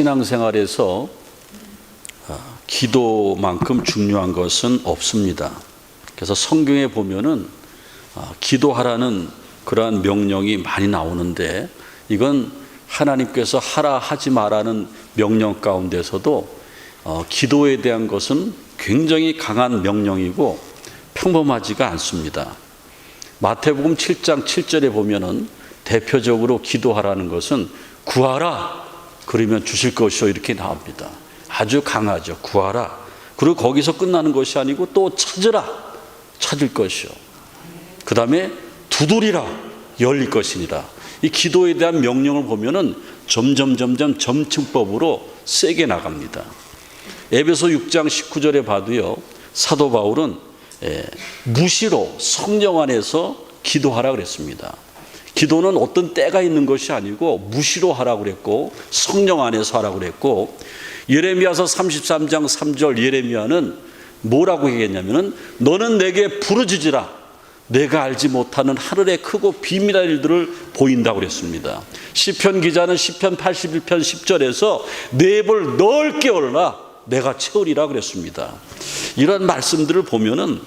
신앙생활에서 기도만큼 중요한 것은 없습니다. 그래서 성경에 보면은 기도하라는 그러한 명령이 많이 나오는데, 이건 하나님께서 하라 하지 마라는 명령 가운데서도 기도에 대한 것은 굉장히 강한 명령이고 평범하지가 않습니다. 마태복음 7장 7절에 보면은 대표적으로 기도하라는 것은 구하라 그러면 주실 것이요 이렇게 나옵니다. 아주 강하죠. 구하라. 그리고 거기서 끝나는 것이 아니고 또 찾으라, 찾을 것이요. 그 다음에 두드리라, 열릴 것이니라. 이 기도에 대한 명령을 보면은 점점 점층법으로 세게 나갑니다. 에베소 6장 19절에 봐도요, 사도 바울은 무시로 성령 안에서 기도하라 그랬습니다. 기도는 어떤 때가 있는 것이 아니고 무시로 하라고 그랬고 성령 안에서 하라고 그랬고, 예레미야서 33장 3절 예레미야는 뭐라고 얘기했냐면은 너는 내게 부르짖으라 내가 알지 못하는 하늘의 크고 비밀한 일들을 보인다고 그랬습니다. 시편 기자는 시편 81편 10절에서 내 입을 넓게 열라 내가 채우리라 그랬습니다. 이런 말씀들을 보면은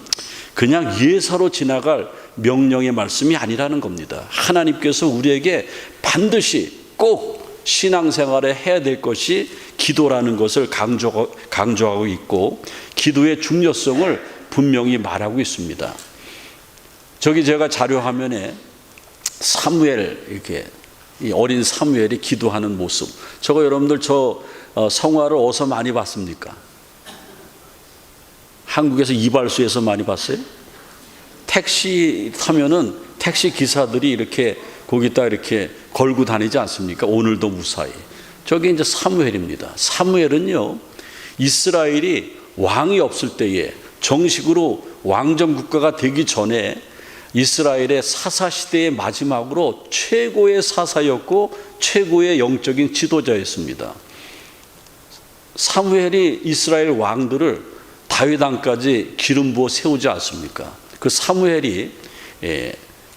그냥 예사로 지나갈 명령의 말씀이 아니라는 겁니다. 하나님께서 우리에게 반드시 꼭 신앙생활에 해야 될 것이 기도라는 것을 강조하고 있고, 기도의 중요성을 분명히 말하고 있습니다. 저기 제가 자료 화면에 사무엘, 이렇게 이 어린 사무엘이 기도하는 모습, 저거 여러분들 저 성화를 어디서 많이 봤습니까? 한국에서 이발소에서 많이 봤어요? 택시 타면은 택시 기사들이 이렇게 거기다 이렇게 걸고 다니지 않습니까? 오늘도 무사히. 저게 이제 사무엘입니다. 사무엘은요, 이스라엘이 왕이 없을 때에 정식으로 왕정 국가가 되기 전에 이스라엘의 사사 시대의 마지막으로 최고의 사사였고 최고의 영적인 지도자였습니다. 사무엘이 이스라엘 왕들을 다윗 왕까지 기름 부어 세우지 않습니까? 그 사무엘이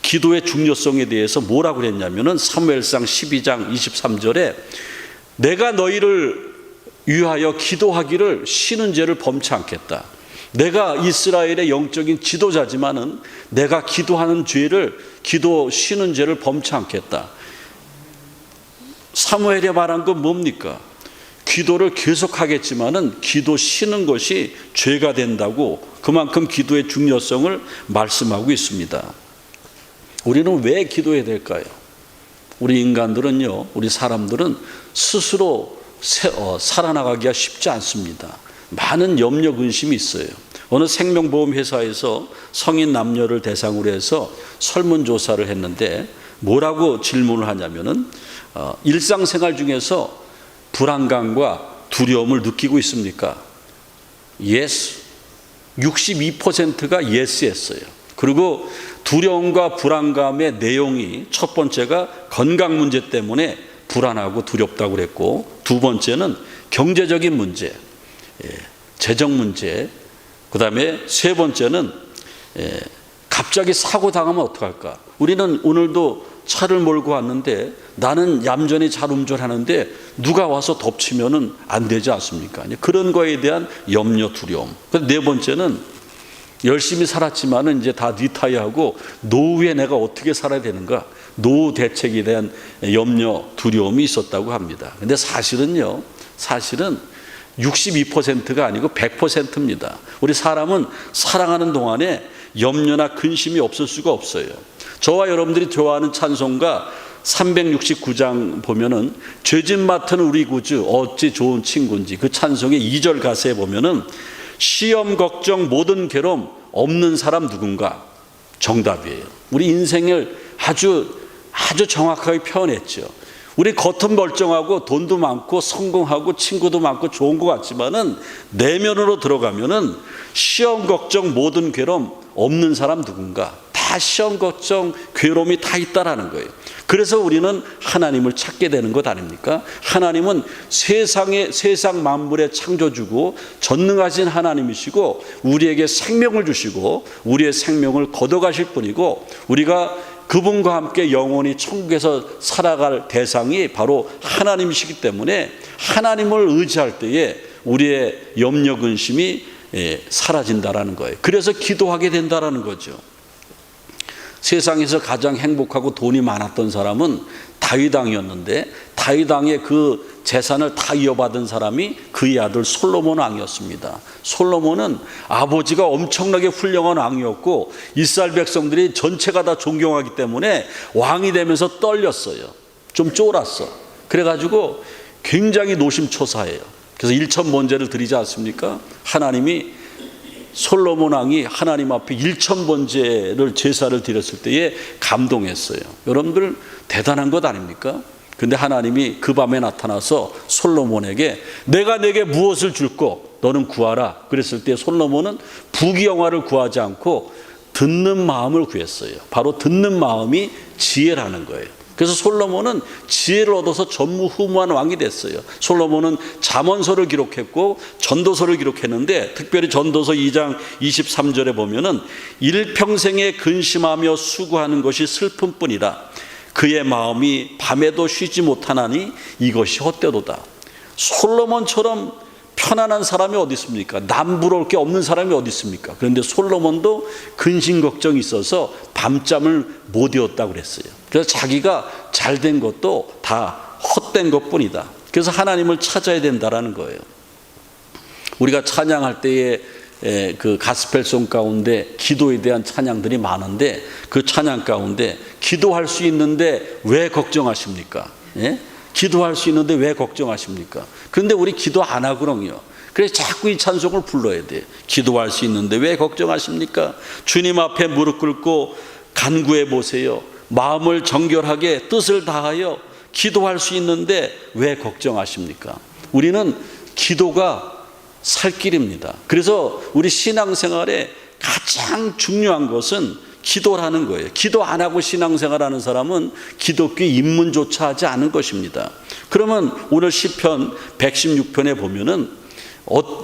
기도의 중요성에 대해서 뭐라고 그랬냐면은 사무엘상 12장 23절에 내가 너희를 위하여 기도하기를 쉬는 죄를 범치 않겠다. 내가 이스라엘의 영적인 지도자지만은 내가 기도하는 죄를 쉬는 죄를 범치 않겠다. 사무엘이 말한 건 뭡니까? 기도를 계속하겠지만은 기도 쉬는 것이 죄가 된다고, 그만큼 기도의 중요성을 말씀하고 있습니다. 우리는 왜 기도해야 될까요? 우리 인간들은요, 우리 사람들은 스스로 살아나가기가 쉽지 않습니다. 많은 염려 근심이 있어요. 어느 생명보험 회사에서 성인 남녀를 대상으로 해서 설문조사를 했는데 뭐라고 질문을 하냐면은 일상생활 중에서 불안감과 두려움을 느끼고 있습니까? Yes. 62%가 yes 했어요. 그리고 두려움과 불안감의 내용이, 첫 번째가 건강 문제 때문에 불안하고 두렵다고 그랬고, 두 번째는 경제적인 문제, 재정 문제, 그 다음에 세 번째는 갑자기 사고 당하면 어떡할까? 우리는 오늘도 차를 몰고 왔는데 나는 얌전히 잘 운전하는데 누가 와서 덮치면은 안 되지 않습니까? 그런 거에 대한 염려, 두려움. 네 번째는 열심히 살았지만은 이제 다 리타이어하고 노후에 내가 어떻게 살아야 되는가? 노후 대책에 대한 염려, 두려움이 있었다고 합니다. 근데 사실은 62%가 아니고 100%입니다. 우리 사람은 살아가는 동안에 염려나 근심이 없을 수가 없어요. 저와 여러분들이 좋아하는 찬송가 369장 보면은 죄짐 맡은 우리 구주 어찌 좋은 친구인지, 그 찬송의 2절 가사에 보면은 시험 걱정 모든 괴로움 없는 사람 누군가? 정답이에요. 우리 인생을 아주 정확하게 표현했죠. 우리 겉은 멀쩡하고 돈도 많고 성공하고 친구도 많고 좋은 것 같지만은 내면으로 들어가면은 시험 걱정 모든 괴로움 없는 사람 누군가? 다 시험 걱정 괴로움이 다 있다라는 거예요. 그래서 우리는 하나님을 찾게 되는 것 아닙니까? 하나님은 세상 만물의 창조주고 전능하신 하나님이시고 우리에게 생명을 주시고 우리의 생명을 거둬가실 분이고, 우리가 그분과 함께 영원히 천국에서 살아갈 대상이 바로 하나님이시기 때문에 하나님을 의지할 때에 우리의 염려 근심이 사라진다라는 거예요. 그래서 기도하게 된다라는 거죠. 세상에서 가장 행복하고 돈이 많았던 사람은 다윗 왕이었는데 다윗 왕의 그 재산을 다 이어받은 사람이 그의 아들 솔로몬 왕이었습니다. 솔로몬은 아버지가 엄청나게 훌륭한 왕이었고 이스라엘 백성들이 전체가 다 존경하기 때문에 왕이 되면서 떨렸어요. 좀 쫄았어. 그래가지고 굉장히 노심초사해요. 그래서 일천번제를 드리지 않습니까? 하나님이 솔로몬 왕이 하나님 앞에 1000번제를 제사를 드렸을 때에 감동했어요. 여러분들 대단한 것 아닙니까? 근데 하나님이 그 밤에 나타나서 솔로몬에게 내가 내게 무엇을 줄고 너는 구하라. 그랬을 때 솔로몬은 부귀영화를 구하지 않고 듣는 마음을 구했어요. 바로 듣는 마음이 지혜라는 거예요. 그래서 솔로몬은 지혜를 얻어서 전무후무한 왕이 됐어요. 솔로몬은 잠언서를 기록했고 전도서를 기록했는데 특별히 전도서 2장 23절에 보면은 일평생에 근심하며 수고하는 것이 슬픔뿐이라 그의 마음이 밤에도 쉬지 못하나니 이것이 헛되도다. 솔로몬처럼 편안한 사람이 어디 있습니까? 남부러울 게 없는 사람이 어디 있습니까? 그런데 솔로몬도 근심 걱정이 있어서 밤잠을 못 이었다고 그랬어요. 그래서 자기가 잘된 것도 다 헛된 것뿐이다. 그래서 하나님을 찾아야 된다라는 거예요. 우리가 찬양할 때에 그 가스펠송 가운데 기도에 대한 찬양들이 많은데 그 찬양 가운데 기도할 수 있는데 왜 걱정하십니까? 예? 기도할 수 있는데 왜 걱정하십니까? 그런데 우리 기도 안 하거든요. 그래서 자꾸 이 찬송을 불러야 돼. 기도할 수 있는데 왜 걱정하십니까? 주님 앞에 무릎 꿇고 간구해 보세요. 마음을 정결하게 뜻을 다하여 기도할 수 있는데 왜 걱정하십니까? 우리는 기도가 살 길입니다. 그래서 우리 신앙생활에 가장 중요한 것은 기도라는 거예요. 기도 안 하고 신앙생활하는 사람은 기독교 입문조차 하지 않은 것입니다. 그러면 오늘 시편 116편에 보면은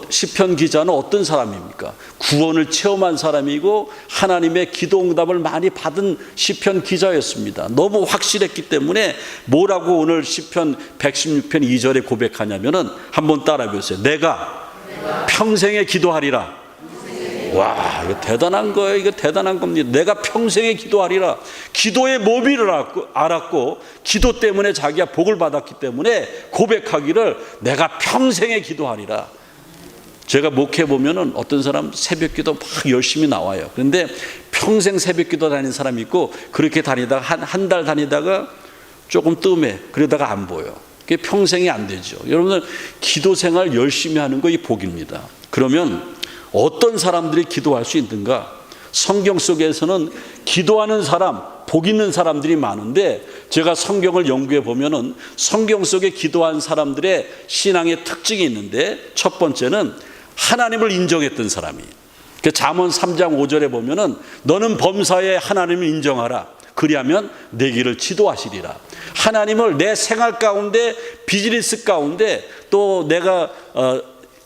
시편 기자는 어떤 사람입니까? 구원을 체험한 사람이고 하나님의 기도 응답을 많이 받은 시편 기자였습니다. 너무 확실했기 때문에 뭐라고 오늘 시편 116편 2절에 고백하냐면은 한번 따라해 보세요. 내가 평생에 기도하리라. 와, 이거 대단한 거예요. 이거 대단한 겁니다. 내가 평생에 기도하리라. 기도의 모비를 알았고 기도 때문에 자기가 복을 받았기 때문에 고백하기를 내가 평생에 기도하리라. 제가 목회 보면은 어떤 사람 새벽 기도 막 열심히 나와요. 그런데 평생 새벽 기도 다니는 사람이 있고 그렇게 다니다가 한 달 다니다가 조금 뜸해. 그러다가 안 보여. 그게 평생이 안 되죠. 여러분들 기도 생활 열심히 하는 거 이 복입니다. 그러면 어떤 사람들이 기도할 수 있는가? 성경 속에서는 기도하는 사람, 복 있는 사람들이 많은데 제가 성경을 연구해 보면은 성경 속에 기도한 사람들의 신앙의 특징이 있는데 첫 번째는 하나님을 인정했던 사람이. 잠언 3장 5절에 보면은 너는 범사에 하나님을 인정하라. 그리하면 내 길을 지도하시리라. 하나님을 내 생활 가운데 비즈니스 가운데 또 내가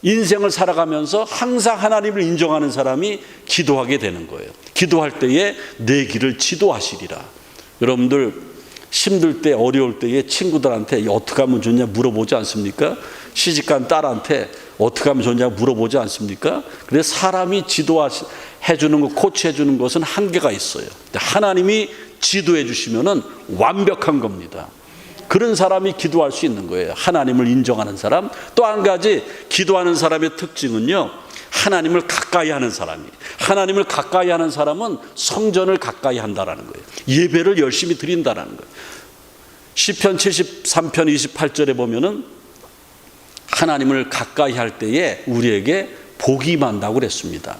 인생을 살아가면서 항상 하나님을 인정하는 사람이 기도하게 되는 거예요. 기도할 때에 내 길을 지도하시리라. 여러분들 힘들 때 어려울 때에 친구들한테 어떻게 하면 좋냐 물어보지 않습니까? 시집간 딸한테 어떻게 하면 좋냐 물어보지 않습니까? 그래서 사람이 지도해 주는 것, 코치해 주는 것은 한계가 있어요. 하나님이 지도해 주시면은 완벽한 겁니다. 그런 사람이 기도할 수 있는 거예요. 하나님을 인정하는 사람. 또 한 가지 기도하는 사람의 특징은요, 하나님을 가까이 하는 사람이. 하나님을 가까이 하는 사람은 성전을 가까이 한다라는 거예요. 예배를 열심히 드린다라는 거예요. 시편 73편 28절에 보면은 하나님을 가까이 할 때에 우리에게 복이 임한다고 그랬습니다.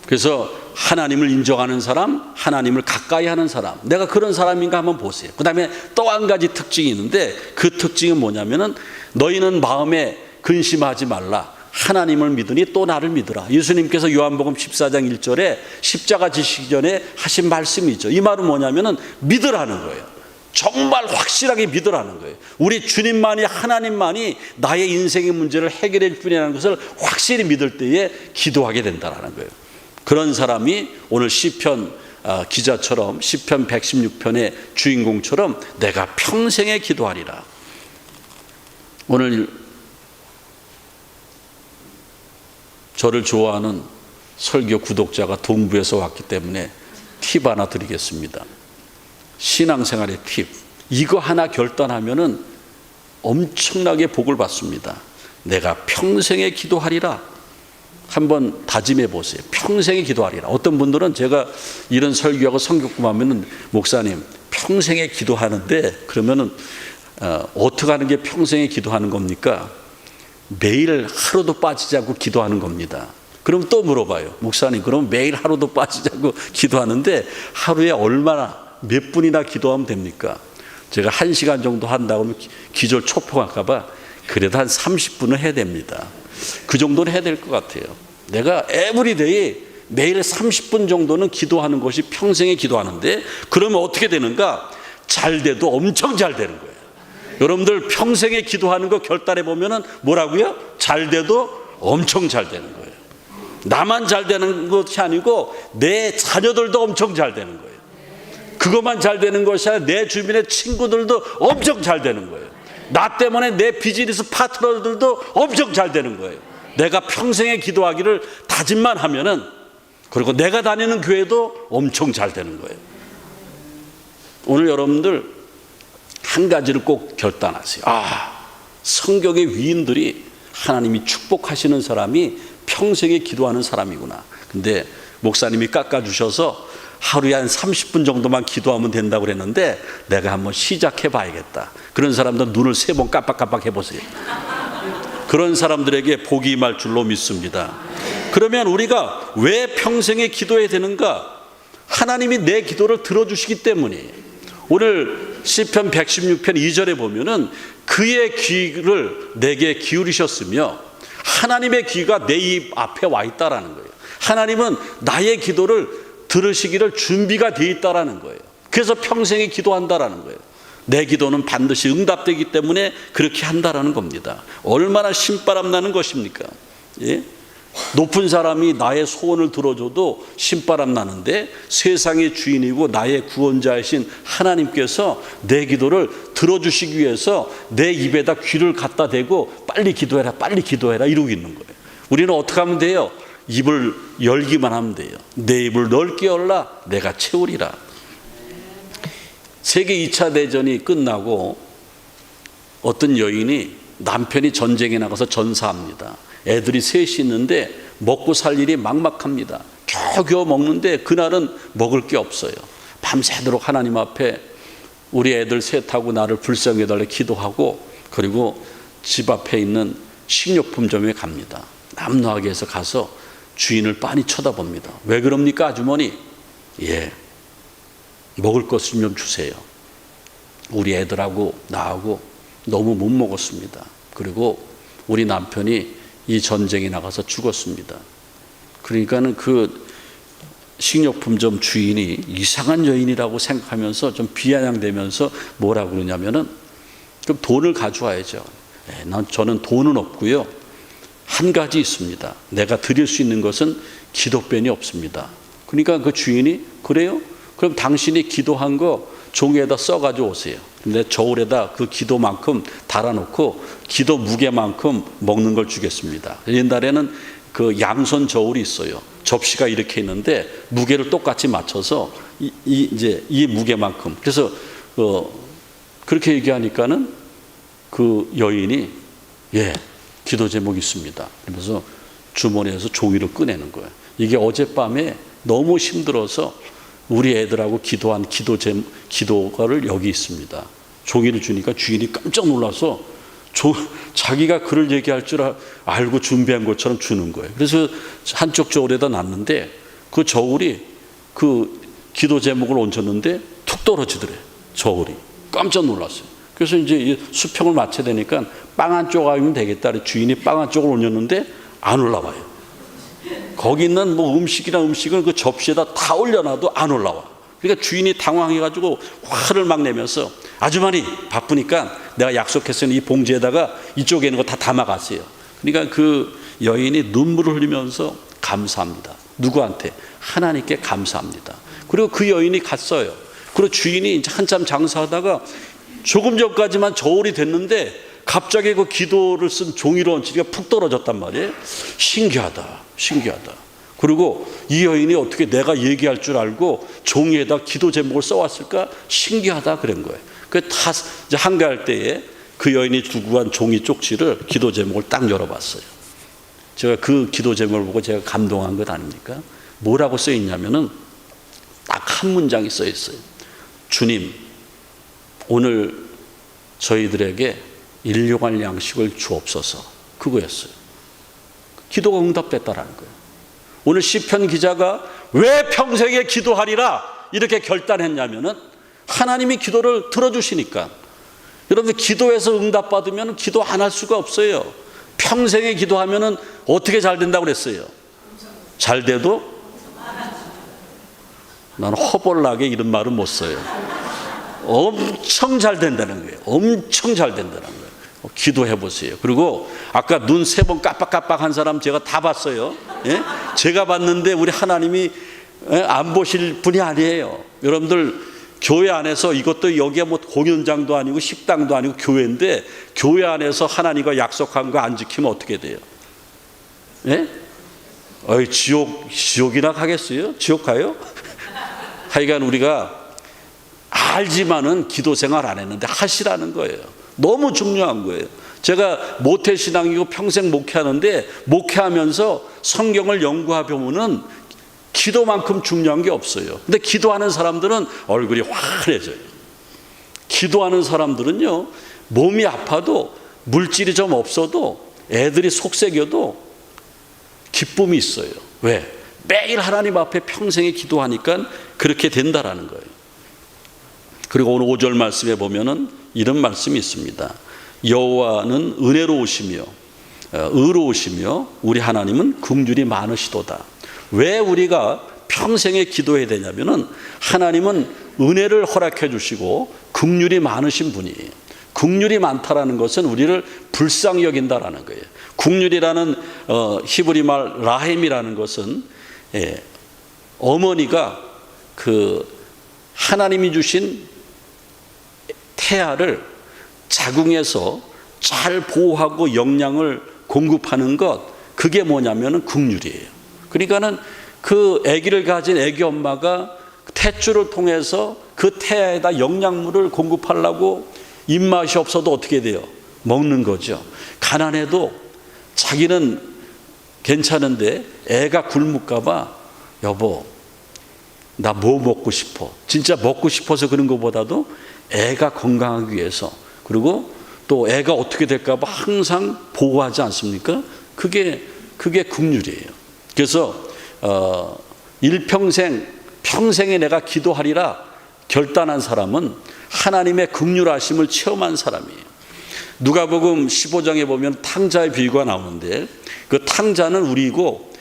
그래서 하나님을 인정하는 사람, 하나님을 가까이 하는 사람, 내가 그런 사람인가 한번 보세요. 그 다음에 또 한 가지 특징이 있는데 그 특징은 뭐냐면은 너희는 마음에 근심하지 말라. 하나님을 믿으니 또 나를 믿으라. 예수님께서 요한복음 14장 1절에 십자가 지시기 전에 하신 말씀이죠. 이 말은 뭐냐면은 믿으라는 거예요. 정말 확실하게 믿으라는 거예요. 우리 주님만이, 하나님만이 나의 인생의 문제를 해결해 줄 분이라는 것을 확실히 믿을 때에 기도하게 된다는 거예요. 그런 사람이 오늘 시편 기자처럼 시편 116편의 주인공처럼 내가 평생에 기도하리라. 오늘 저를 좋아하는 설교 구독자가 동부에서 왔기 때문에 팁 하나 드리겠습니다. 신앙생활의 팁. 이거 하나 결단하면은 엄청나게 복을 받습니다. 내가 평생에 기도하리라. 한번 다짐해 보세요. 평생에 기도하리라. 어떤 분들은 제가 이런 설교하고 성경품 하면은 목사님 평생에 기도하는데 그러면은 어떻게 하는 게 평생에 기도하는 겁니까? 매일 하루도 빠지지 않고 기도하는 겁니다. 그럼 또 물어봐요. 목사님 그럼 매일 하루도 빠지지 않고 기도하는데 하루에 얼마나 몇 분이나 기도하면 됩니까? 제가 1시간 정도 한다고 하면 기절 초풍할까 봐 그래도 한 30분은 해야 됩니다. 그 정도는 해야 될 것 같아요. 내가 에브리데이 매일 30분 정도는 기도하는 것이 평생에 기도하는데 그러면 어떻게 되는가? 잘 돼도 엄청 잘 되는 거예요. 여러분들 평생에 기도하는 거 결단해 보면은 뭐라고요? 잘 돼도 엄청 잘 되는 거예요. 나만 잘 되는 것이 아니고 내 자녀들도 엄청 잘 되는 거예요. 그것만 잘 되는 것이 아니라 내 주변의 친구들도 엄청 잘 되는 거예요. 나 때문에 내 비즈니스 파트너들도 엄청 잘 되는 거예요. 내가 평생에 기도하기를 다짐만 하면은 그리고 내가 다니는 교회도 엄청 잘 되는 거예요. 오늘 여러분들 한 가지를 꼭 결단하세요. 성경의 위인들이 하나님이 축복하시는 사람이 평생에 기도하는 사람이구나. 근데 목사님이 깎아주셔서 하루에 한 30분 정도만 기도하면 된다고 그랬는데 내가 한번 시작해 봐야겠다. 그런 사람들 눈을 3번 깜빡깜빡 해보세요. 그런 사람들에게 복이 임할 줄로 믿습니다. 그러면 우리가 왜 평생에 기도해야 되는가? 하나님이 내 기도를 들어주시기 때문에. 오늘 시편 116편 2절에 보면은 그의 귀를 내게 기울이셨으며 하나님의 귀가 내 입 앞에 와 있다라는 거예요. 하나님은 나의 기도를 들으시기를 준비가 되어 있다라는 거예요. 그래서 평생에 기도한다라는 거예요. 내 기도는 반드시 응답되기 때문에 그렇게 한다라는 겁니다. 얼마나 신바람 나는 것입니까? 예? 높은 사람이 나의 소원을 들어줘도 신바람 나는데 세상의 주인이고 나의 구원자이신 하나님께서 내 기도를 들어주시기 위해서 내 입에다 귀를 갖다 대고 빨리 기도해라 이러고 있는 거예요. 우리는 어떻게 하면 돼요? 입을 열기만 하면 돼요. 내 입을 넓게 열라 내가 채우리라. 세계 2차 대전이 끝나고 어떤 여인이 남편이 전쟁에 나가서 전사합니다. 애들이 셋이 있는데 먹고 살 일이 막막합니다. 겨우겨우 먹는데 그날은 먹을 게 없어요. 밤새도록 하나님 앞에 우리 애들 셋하고 나를 불쌍히 해달라 기도하고 그리고 집 앞에 있는 식료품점에 갑니다. 남노하게 해서 가서 주인을 빤히 쳐다봅니다. 왜 그럽니까 아주머니? 먹을 것을 좀 주세요. 우리 애들하고 나하고 너무 못 먹었습니다. 그리고 우리 남편이 이 전쟁에 나가서 죽었습니다. 그러니까는 그 식료품점 주인이 이상한 여인이라고 생각하면서 좀 비아냥대면서 뭐라고 그러냐면은 그럼 돈을 가져와야죠. 저는 돈은 없고요. 한 가지 있습니다. 내가 드릴 수 있는 것은 기도변이 없습니다. 그러니까 그 주인이 그래요? 그럼 당신이 기도한 거 종이에다 써가지고 오세요. 근데 저울에다 그 기도만큼 달아놓고 기도 무게만큼 먹는 걸 주겠습니다. 옛날에는 그 양손 저울이 있어요. 접시가 이렇게 있는데 무게를 똑같이 맞춰서 이 무게만큼. 그래서 그렇게 얘기하니까는 그 여인이 기도 제목이 있습니다. 그러면서 주머니에서 종이를 꺼내는 거예요. 이게 어젯밤에 너무 힘들어서 우리 애들하고 기도한 기도가를 여기 있습니다. 종이를 주니까 주인이 깜짝 놀라서 자기가 글을 얘기할 줄 알고 준비한 것처럼 주는 거예요. 그래서 한쪽 저울에다 놨는데 그 저울이 그 기도 제목을 얹었는데 툭 떨어지더래. 저울이. 깜짝 놀랐어요. 그래서 이제 수평을 맞춰야 되니까 빵 한 조각 하면 되겠다. 주인이 빵 한 쪽을 올렸는데 안 올라와요. 거기 있는 음식을 그 접시에다 다 올려놔도 안 올라와. 그러니까 주인이 당황해가지고 화를 막 내면서 아주머니 바쁘니까 내가 약속했으니 이 봉지에다가 이쪽에 있는 거 다 담아가세요. 그러니까 그 여인이 눈물을 흘리면서 감사합니다. 누구한테? 하나님께 감사합니다. 그리고 그 여인이 갔어요. 그리고 주인이 이제 한참 장사하다가 조금 전까지만 저울이 됐는데 갑자기 그 기도를 쓴 종이로 얹히기가 푹 떨어졌단 말이에요. 신기하다. 그리고 이 여인이 어떻게 내가 얘기할 줄 알고 종이에다 기도 제목을 써왔을까? 신기하다 그런 거예요. 그 다 이제 한가할 때에 그 여인이 두고 간 종이 쪽지를 기도 제목을 딱 열어봤어요. 제가 그 기도 제목을 보고 제가 감동한 것 아닙니까? 뭐라고 써 있냐면은 딱 한 문장이 써 있어요. 주님, 오늘 저희들에게 일용할 양식을 주옵소서. 그거였어요. 기도가 응답됐다라는 거예요. 오늘 시편 기자가 왜 평생에 기도하리라 이렇게 결단했냐면은 하나님이 기도를 들어주시니까. 여러분들 기도해서 응답받으면 기도 안 할 수가 없어요. 평생에 기도하면은 어떻게 잘 된다고 그랬어요? 잘 돼도 나는 허벌나게 이런 말은 못 써요. 엄청 잘 된다는 거예요. 엄청 잘 된다는 거예요. 기도해 보세요. 그리고 아까 눈 3번 깜빡깜빡한 사람 제가 다 봤어요. 예? 제가 봤는데 우리 하나님이 안 보실 분이 아니에요. 여러분들 교회 안에서 이것도 여기가 뭐 공연장도 아니고 식당도 아니고 교회인데 교회 안에서 하나님과 약속한 거 안 지키면 어떻게 돼요? 예? 지옥이나 가겠어요? 지옥 가요? 하여간 우리가 알지만은 기도 생활 안 했는데 하시라는 거예요. 너무 중요한 거예요. 제가 모태신앙이고 평생 목회하는데 목회하면서 성경을 연구해 보면은 기도만큼 중요한 게 없어요. 근데 기도하는 사람들은 얼굴이 환해져요. 기도하는 사람들은요, 몸이 아파도 물질이 좀 없어도 애들이 속삭여도 기쁨이 있어요. 왜? 매일 하나님 앞에 평생에 기도하니까 그렇게 된다라는 거예요. 그리고 오늘 5절 말씀에 보면은 이런 말씀이 있습니다. 여호와는 은혜로우시며 의로우시며 우리 하나님은 긍휼이 많으시도다. 왜 우리가 평생에 기도해야 되냐면은 하나님은 은혜를 허락해 주시고 긍휼이 많으신 분이에요. 긍휼이 많다라는 것은 우리를 불쌍히 여긴다라는 거예요. 긍휼이라는 히브리 말 라햄이라는 것은 어머니가 그 하나님이 주신 태아를 자궁에서 잘 보호하고 영양을 공급하는 것, 그게 뭐냐면은 긍휼이에요. 그러니까는 그 아기를 가진 아기 엄마가 탯줄을 통해서 그 태아에다 영양물을 공급하려고 입맛이 없어도 어떻게 돼요? 먹는 거죠. 가난해도 자기는 괜찮은데 애가 굶을까 봐 여보 나 뭐 먹고 싶어. 진짜 먹고 싶어서 그런 것보다도 애가 건강하기 위해서, 그리고 또 애가 어떻게 될까 봐 항상 보호하지 않습니까? 그게 긍휼이에요. 그래서 평생에 내가 기도하리라 결단한 사람은 하나님의 긍휼하심을 체험한 사람이에요. 누가복음 15장에 보면 탕자의 비유가 나오는데 그 탕자는 우리고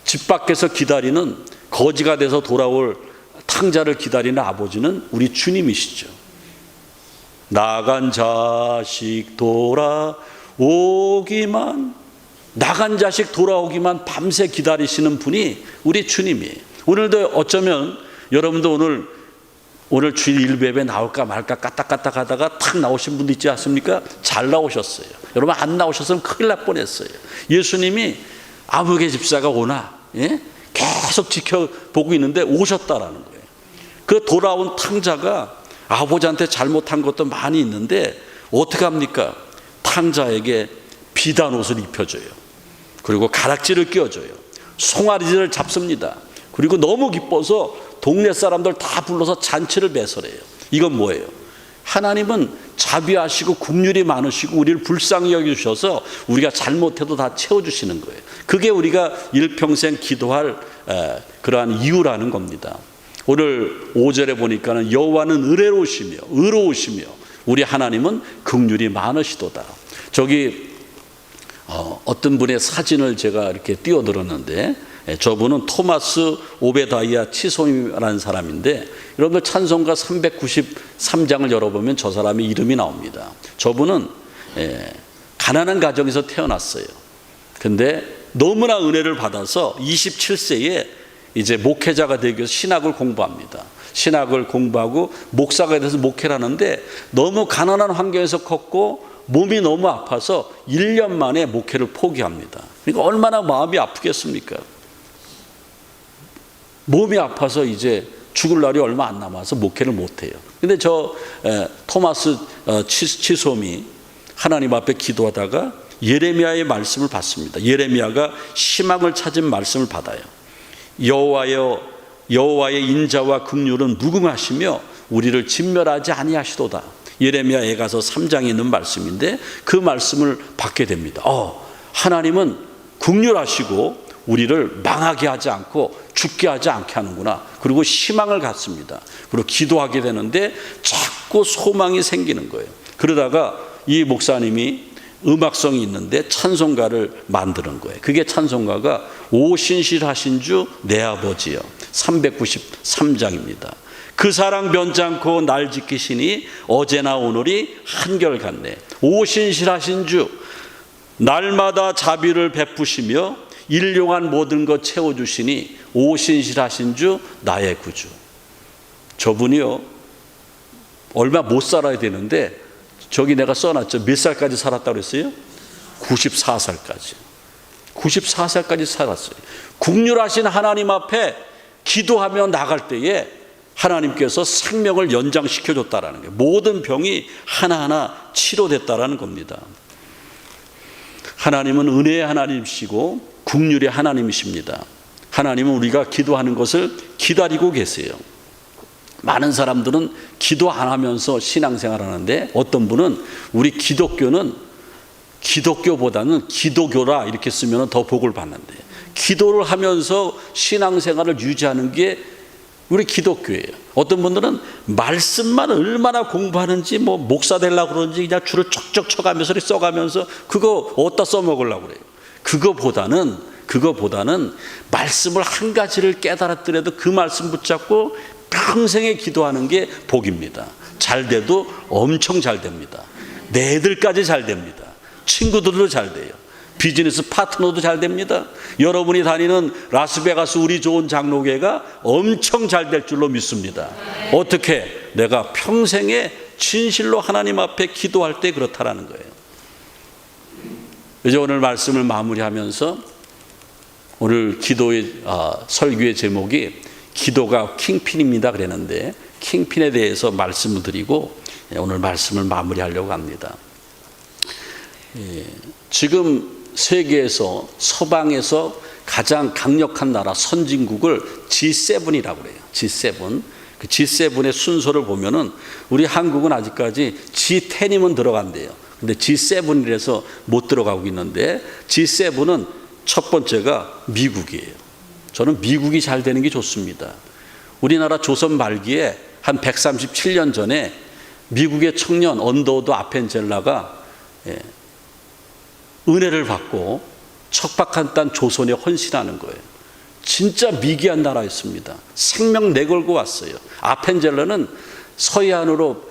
집 밖에서 기다리는 거지가 돼서 돌아올 탕자를 기다리는 아버지는 우리 주님이시죠. 나간 자식 돌아오기만 밤새 기다리시는 분이 우리 주님이에요. 오늘도 어쩌면 여러분도 오늘 주일 일배에 나올까 말까 까딱까딱 하다가 탁 나오신 분도 있지 않습니까? 잘 나오셨어요. 여러분 안 나오셨으면 큰일 날 뻔했어요. 예수님이 아무개 집사가 오나 계속 지켜보고 있는데 오셨다라는 거예요. 그 돌아온 탕자가 아버지한테 잘못한 것도 많이 있는데 어떻게 합니까? 탕자에게 비단 옷을 입혀줘요. 그리고 가락지를 끼워줘요. 송아지를 잡습니다. 그리고 너무 기뻐서 동네 사람들 다 불러서 잔치를 배설해요. 이건 뭐예요? 하나님은 자비하시고 긍휼이 많으시고 우리를 불쌍히 여기셔서 우리가 잘못해도 다 채워주시는 거예요. 그게 우리가 일평생 기도할 그러한 이유라는 겁니다. 오늘 5절에 보니까는 여호와는 은혜로우시며 의로우시며 우리 하나님은 긍휼이 많으시도다. 저기 어떤 분의 사진을 제가 이렇게 띄워드렸는데 저분은 토마스 오베다이아 치손이라는 사람인데 여러분들 찬송가 393장을 열어보면 저 사람의 이름이 나옵니다. 저분은 가난한 가정에서 태어났어요. 근데 너무나 은혜를 받아서 27세에 이제 목회자가 되기 위해서 신학을 공부합니다. 신학을 공부하고 목사가 돼서 목회를 하는데 너무 가난한 환경에서 컸고 몸이 너무 아파서 1년 만에 목회를 포기합니다. 그러니까 얼마나 마음이 아프겠습니까? 몸이 아파서 이제 죽을 날이 얼마 안 남아서 목회를 못해요. 근데 토마스 치솜이 하나님 앞에 기도하다가 예레미야의 말씀을 받습니다. 예레미야가 희망을 찾은 말씀을 받아요. 여호와의 인자와 긍휼은 무궁하시며 우리를 진멸하지 아니하시도다. 예레미야에 가서 3장에 있는 말씀인데 그 말씀을 받게 됩니다. 하나님은 긍휼하시고 우리를 망하게 하지 않고 죽게 하지 않게 하는구나. 그리고 희망을 갖습니다. 그리고 기도하게 되는데 자꾸 소망이 생기는 거예요. 그러다가 이 목사님이 음악성이 있는데 찬송가를 만드는 거예요. 그게 찬송가가 오신실하신 주 내 아버지여 393장입니다. 그 사랑 변치 않고 날 지키시니 어제나 오늘이 한결같네. 오신실하신 주 날마다 자비를 베푸시며 일용한 모든 것 채워주시니 오신실하신 주 나의 구주. 저분이요 얼마 못 살아야 되는데 저기 내가 써놨죠. 몇 살까지 살았다고 그랬어요? 94살까지. 94살까지 살았어요. 긍휼하신 하나님 앞에 기도하며 나갈 때에 하나님께서 생명을 연장시켜줬다라는 거예요. 모든 병이 하나하나 치료됐다라는 겁니다. 하나님은 은혜의 하나님이시고 긍휼의 하나님이십니다. 하나님은 우리가 기도하는 것을 기다리고 계세요. 많은 사람들은 기도 안 하면서 신앙생활 하는데 어떤 분은 우리 기독교보다는 기도교라 이렇게 쓰면 더 복을 받는데 기도를 하면서 신앙생활을 유지하는 게 우리 기독교예요. 어떤 분들은 말씀만 얼마나 공부하는지 목사 되려고 그러는지 그냥 줄을 쩍쩍 쳐가면서 써가면서 그거 어디다 써먹으려고 그래요. 그거보다는 말씀을 한 가지를 깨달았더라도 그 말씀 붙잡고 평생에 기도하는 게 복입니다. 잘 돼도 엄청 잘 됩니다. 내 애들까지 잘 됩니다. 친구들도 잘 돼요. 비즈니스 파트너도 잘 됩니다. 여러분이 다니는 라스베가스 우리 좋은 장로교회가 엄청 잘 될 줄로 믿습니다. 어떻게? 내가 평생에 진실로 하나님 앞에 기도할 때 그렇다라는 거예요. 이제 오늘 말씀을 마무리하면서 오늘 설교의 제목이 기도가 킹핀입니다 그랬는데 킹핀에 대해서 말씀을 드리고 오늘 말씀을 마무리하려고 합니다. 지금 세계에서 서방에서 가장 강력한 나라 선진국을 G7이라고 그래요. G7. 그 G7의 순서를 보면은 우리 한국은 아직까지 G10이면 들어간대요. 근데 G7이라서 못 들어가고 있는데 G7은 첫 번째가 미국이에요. 저는 미국이 잘 되는 게 좋습니다. 우리나라 조선 말기에 한 137년 전에 미국의 청년 언더우드 아펜젤라가 은혜를 받고 척박한 땅 조선에 헌신하는 거예요. 진짜 미개한 나라였습니다. 생명 내걸고 왔어요. 아펜젤라는 서해안으로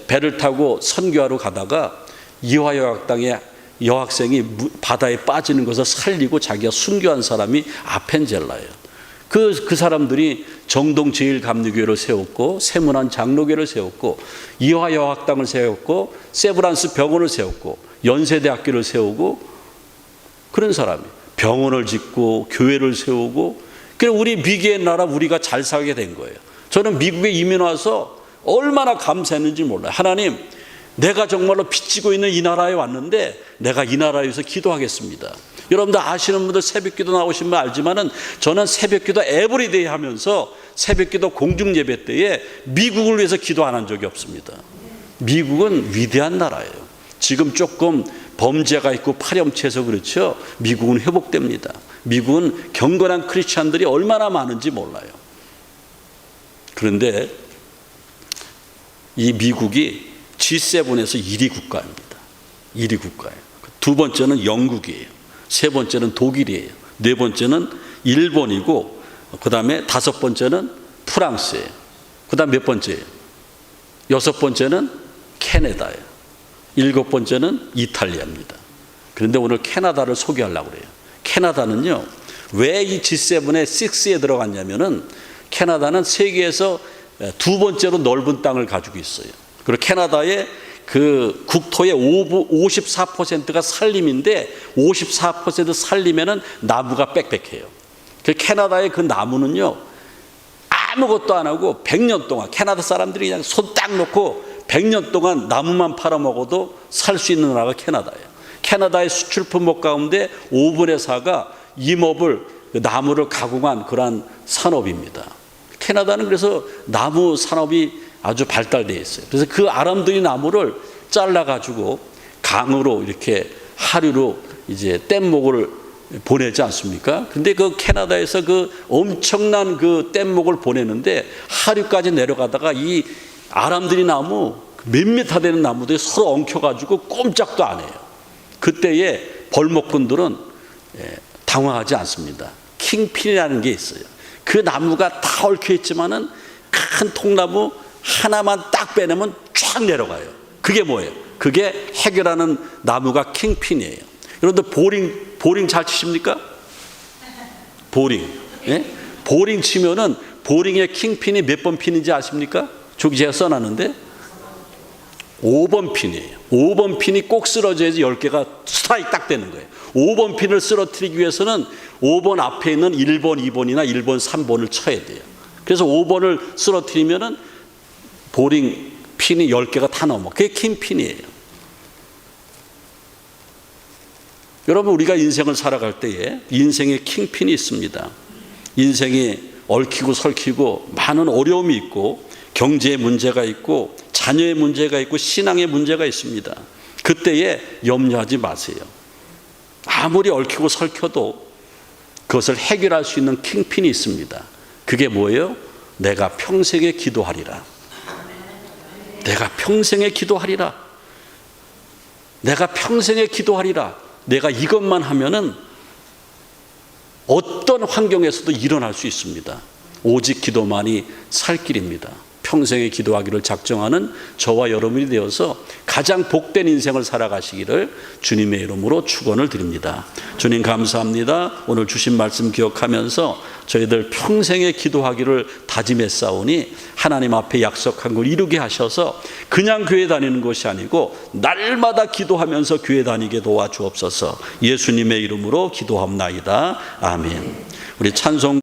배를 타고 선교하러 가다가 이화여학당의 여학생이 바다에 빠지는 것을 살리고 자기가 순교한 사람이 아펜젤라예요. 그 사람들이 정동 제1감리교회를 세웠고 세문안 장로교회를 세웠고 이화여학당을 세웠고 세브란스 병원을 세웠고 연세대학교를 세우고 그런 사람이 병원을 짓고 교회를 세우고 그래서 우리 미개의 나라 우리가 잘 살게 된 거예요. 저는 미국에 이민 와서 얼마나 감사했는지 몰라요. 하나님 내가 정말로 빚지고 있는 이 나라에 왔는데 내가 이 나라에서 기도하겠습니다. 여러분들 아시는 분들 새벽기도 나오신 분 알지만은 저는 새벽기도 에브리데이 하면서 새벽기도 공중예배 때에 미국을 위해서 기도 안 한 적이 없습니다. 미국은 위대한 나라예요. 지금 조금 범죄가 있고 파렴치해서 그렇죠. 미국은 회복됩니다. 미국은 경건한 크리스찬들이 얼마나 많은지 몰라요. 그런데 이 미국이 G7에서 1위 국가입니다. 1위 국가예요. 두 번째는 영국이에요. 세 번째는 독일이에요. 네 번째는 일본이고 그 다음에 다섯 번째는 프랑스예요. 그 다음 몇 번째예요? 여섯 번째는 캐나다예요. 일곱 번째는 이탈리아입니다. 그런데 오늘 캐나다를 소개하려고 그래요. 캐나다는요 왜 이 G7의 6에 들어갔냐면은 캐나다는 세계에서 두 번째로 넓은 땅을 가지고 있어요. 그리고 캐나다의 그 국토의 54%가 산림인데 54% 산림에는 나무가 빽빽해요. 그 캐나다의 그 나무는요, 아무것도 안 하고 100년 동안 캐나다 사람들이 그냥 손 딱 놓고 100년 동안 나무만 팔아먹어도 살 수 있는 나라가 캐나다예요. 캐나다의 수출품목 가운데 5분의 4가 임업을, 나무를 가공한 그러한 산업입니다. 캐나다는 그래서 나무 산업이 아주 발달되어 있어요. 그래서 그 아람들이 나무를 잘라가지고 강으로 이렇게 하류로 이제 뗏목을 보내지 않습니까? 근데 그 캐나다에서 그 엄청난 그 뗏목을 보내는데 하류까지 내려가다가 이 아람들이 나무 몇 미터 되는 나무들이 서로 엉켜가지고 꼼짝도 안 해요. 그때에 벌목꾼들은 당황하지 않습니다. 킹핀이라는 게 있어요. 그 나무가 다 얽혀 있지만은 큰 통나무 하나만 딱 빼내면 쫙 내려가요. 그게 뭐예요? 그게 해결하는 나무가 킹핀이에요. 여러분들 보링 잘 치십니까? 보링. 예? 보링 치면은 보링의 킹핀이 몇 번 핀인지 아십니까? 저기 제가 써놨는데 5번 핀이에요. 5번 핀이 꼭 쓰러져야지 10개가 스트라이크 딱 되는 거예요. 5번 핀을 쓰러뜨리기 위해서는 5번 앞에 있는 1번, 2번이나 1번, 3번을 쳐야 돼요. 그래서 5번을 쓰러뜨리면은 보링 핀이 10개가 다 넘어. 그게 킹핀이에요. 여러분, 우리가 인생을 살아갈 때에 인생에 킹핀이 있습니다. 인생이 얽히고 설키고 많은 어려움이 있고 경제의 문제가 있고 자녀의 문제가 있고 신앙의 문제가 있습니다. 그때에 염려하지 마세요. 아무리 얽히고 설켜도 그것을 해결할 수 있는 킹핀이 있습니다. 그게 뭐예요? 내가 평생에 기도하리라. 내가 평생에 기도하리라. 내가 평생에 기도하리라. 내가 이것만 하면은 어떤 환경에서도 일어날 수 있습니다. 오직 기도만이 살 길입니다. 평생에 기도하기를 작정하는 저와 여러분이 되어서 가장 복된 인생을 살아가시기를 주님의 이름으로 축원을 드립니다. 주님 감사합니다. 오늘 주신 말씀 기억하면서 저희들 평생에 기도하기를 다짐했사오니 하나님 앞에 약속한 걸 이루게 하셔서 그냥 교회 다니는 것이 아니고 날마다 기도하면서 교회 다니게 도와주옵소서. 예수님의 이름으로 기도합나이다. 아멘. 우리 찬송